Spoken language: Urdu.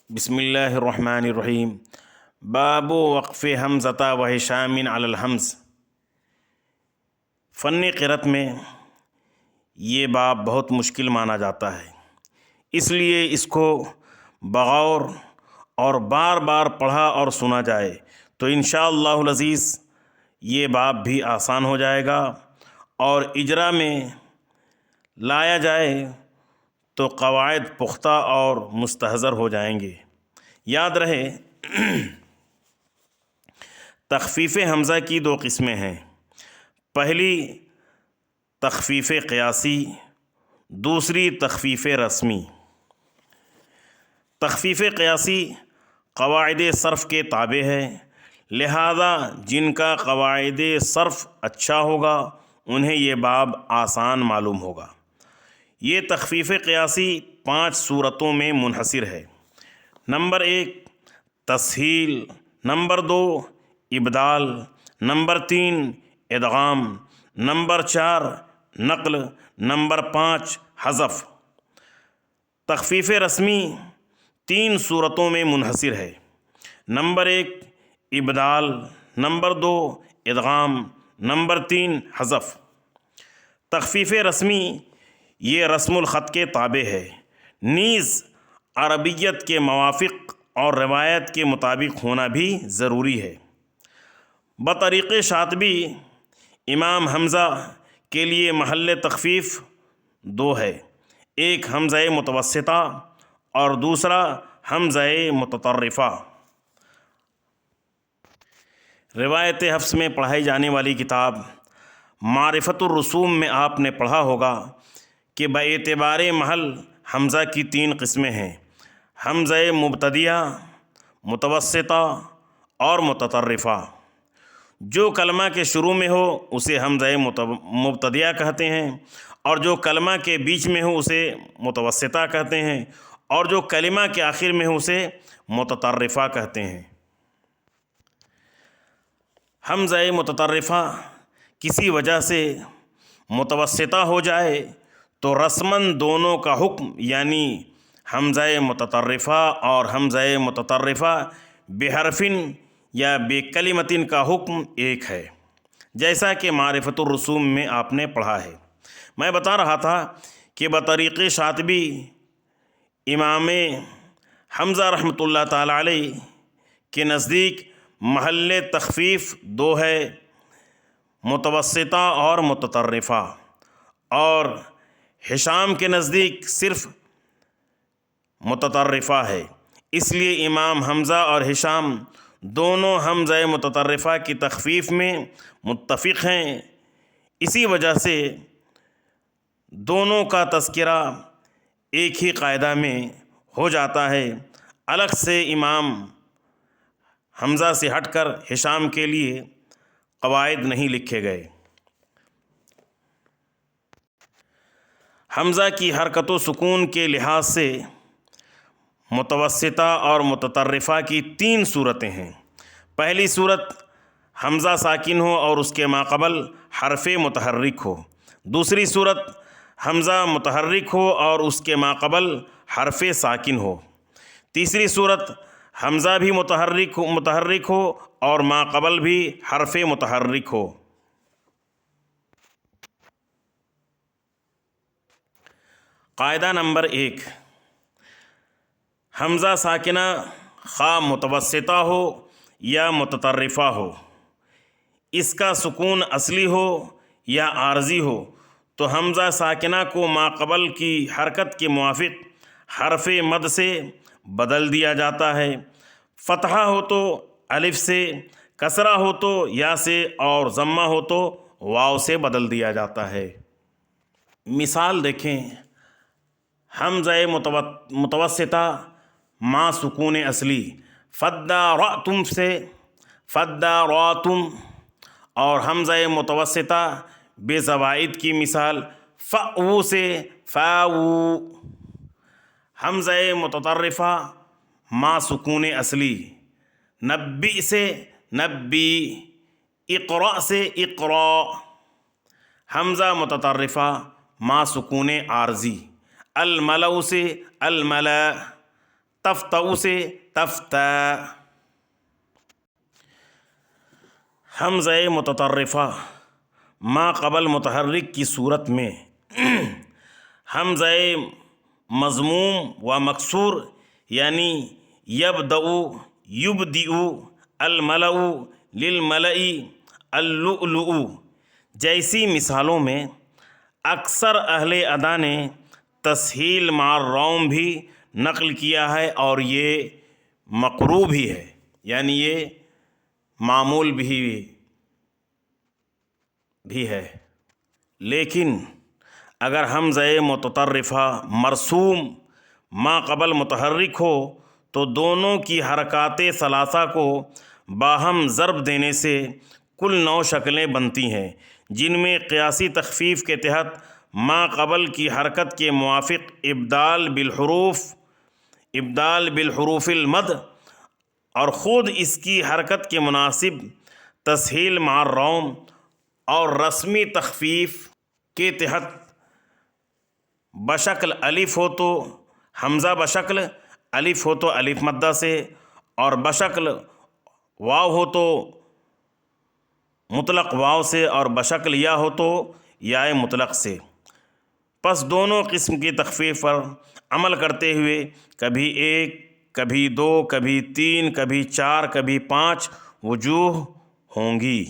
بسم اللہ الرحمن الرحیم۔ باب وقف حمزہ و ہشام علی الحمز۔ فن قرأت میں یہ باب بہت مشکل مانا جاتا ہے، اس لیے اس کو بغور اور بار بار پڑھا اور سنا جائے تو انشاءاللہ العزیز یہ باب بھی آسان ہو جائے گا، اور اجرا میں لایا جائے تو قواعد پختہ اور مستحضر ہو جائیں گے۔ یاد رہے تخفیف حمزہ کی دو قسمیں ہیں، پہلی تخفیف قیاسی، دوسری تخفیف رسمی۔ تخفیف قیاسی قواعد صرف کے تابع ہے، لہذا جن کا قواعد صرف اچھا ہوگا انہیں یہ باب آسان معلوم ہوگا۔ یہ تخفیف قیاسی 5 صورتوں میں منحصر ہے۔ نمبر 1 تسہیل، نمبر 2 ابدال، نمبر 3 ادغام، نمبر 4 نقل، نمبر 5 حذف۔ تخفیف رسمی 3 صورتوں میں منحصر ہے۔ نمبر 1 ابدال، نمبر 2 ادغام، نمبر 3 حذف۔ تخفیف رسمی یہ رسم الخط کے تابع ہے، نیز عربیت کے موافق اور روایت کے مطابق ہونا بھی ضروری ہے۔ بطریق شاطبی امام حمزہ کے لیے محل تخفیف 2 ہے، ایک حمزہ متوسطہ اور دوسرا حمزہ متطرفہ۔ روایت حفص میں پڑھائی جانے والی کتاب معرفت الرسوم میں آپ نے پڑھا ہوگا کہ باعتبار محل حمزہ کی 3 قسمیں ہیں، حمزہ مبتدیہ، متوسطہ اور متطرفہ۔ جو کلمہ کے شروع میں ہو اسے حمزہ مبتدیہ کہتے ہیں، اور جو کلمہ کے بیچ میں ہو اسے متوسطہ کہتے ہیں، اور جو کلمہ کے آخر میں ہو اسے متطرفہ کہتے ہیں۔ حمزہ متطرفہ کسی وجہ سے متوسطہ ہو جائے تو رسماً دونوں کا حکم یعنی حمزہ متطرفہ اور حمزہ متطرفہ بحرفن یا بکلمتن کا حکم ایک ہے، جیسا کہ معرفت الرسوم میں آپ نے پڑھا ہے۔ میں بتا رہا تھا کہ بطریق شاطبی امام حمزہ رحمۃ اللہ تعالی علیہ کے نزدیک محل تخفیف 2 ہے، متوسطہ اور متطرفہ، اور ہشام کے نزدیک صرف متطرفہ ہے۔ اس لیے امام حمزہ اور ہشام دونوں حمزہ متطرفہ کی تخفیف میں متفق ہیں، اسی وجہ سے دونوں کا تذکرہ ایک ہی قاعدہ میں ہو جاتا ہے، الگ سے امام حمزہ سے ہٹ کر ہشام کے لیے قواعد نہیں لکھے گئے۔ حمزہ کی حرکت و سکون کے لحاظ سے متوسطہ اور متطرفہ کی 3 صورتیں ہیں۔ پہلی صورت حمزہ ساکن ہو اور اس کے ماقبل حرف متحرک ہو، دوسری صورت حمزہ متحرک ہو اور اس کے ماقبل حرف ساکن ہو، تیسری صورت حمزہ بھی متحرک ہو اور ماقبل بھی حرف متحرک ہو۔ قاعدہ نمبر 1، حمزہ ساکنہ خواہ متوسطہ ہو یا متطرفہ ہو، اس کا سکون اصلی ہو یا عارضی ہو تو حمزہ ساکنہ کو ماقبل کی حرکت کے موافق حرف مد سے بدل دیا جاتا ہے، فتحہ ہو تو الف سے، کسرہ ہو تو یا سے، اور ضمہ ہو تو واو سے بدل دیا جاتا ہے۔ مثال دیکھیں، حمزہ متوسطہ ما سکون اصلی فدارأتم سے فدارأتم، اور حمزہ متوسطہ بے زوائد کی مثال فأو سے فاو۔ حمزہ متطرفہ ما سکون اصلی نبی سے نبی، اقرأ سے اقرأ۔ حمزہ متطرفہ ما سکون عارضی الملأ سے الملأ، تفتع سے تفتع۔ حمزہ متطرفہ ما قبل متحرک کی صورت میں حمزہ مضموم و مکسور یعنی یبدأ، یبدئ، الملأ، للملأ، اللؤلؤ جیسی مثالوں میں اکثر اہل ادا نے تسہیل مع الروم بھی نقل کیا ہے، اور یہ مقروء بھی ہے، یعنی یہ معمول بھی ہے۔ لیکن اگر حمزہ متطرفہ مرسوم ما قبل متحرک ہو تو دونوں کی حرکات ثلاثہ کو باہم ضرب دینے سے کل 9 شکلیں بنتی ہیں، جن میں قیاسی تخفیف کے تحت ما قبل کی حرکت کے موافق ابدال بالحروف المد، اور خود اس کی حرکت کے مناسب تسہیل مع الروم، اور رسمی تخفیف کے تحت بشکل الف ہو تو حمزہ بشکل الف ہو تو الف مدہ سے، اور بشکل واو ہو تو مطلق واو سے، اور بشکل یا ہو تو یا مطلق سے۔ پس دونوں قسم کی تخفیف پر عمل کرتے ہوئے کبھی 1، کبھی 2، کبھی 3، کبھی 4، کبھی 5 وجوہ ہوں گی۔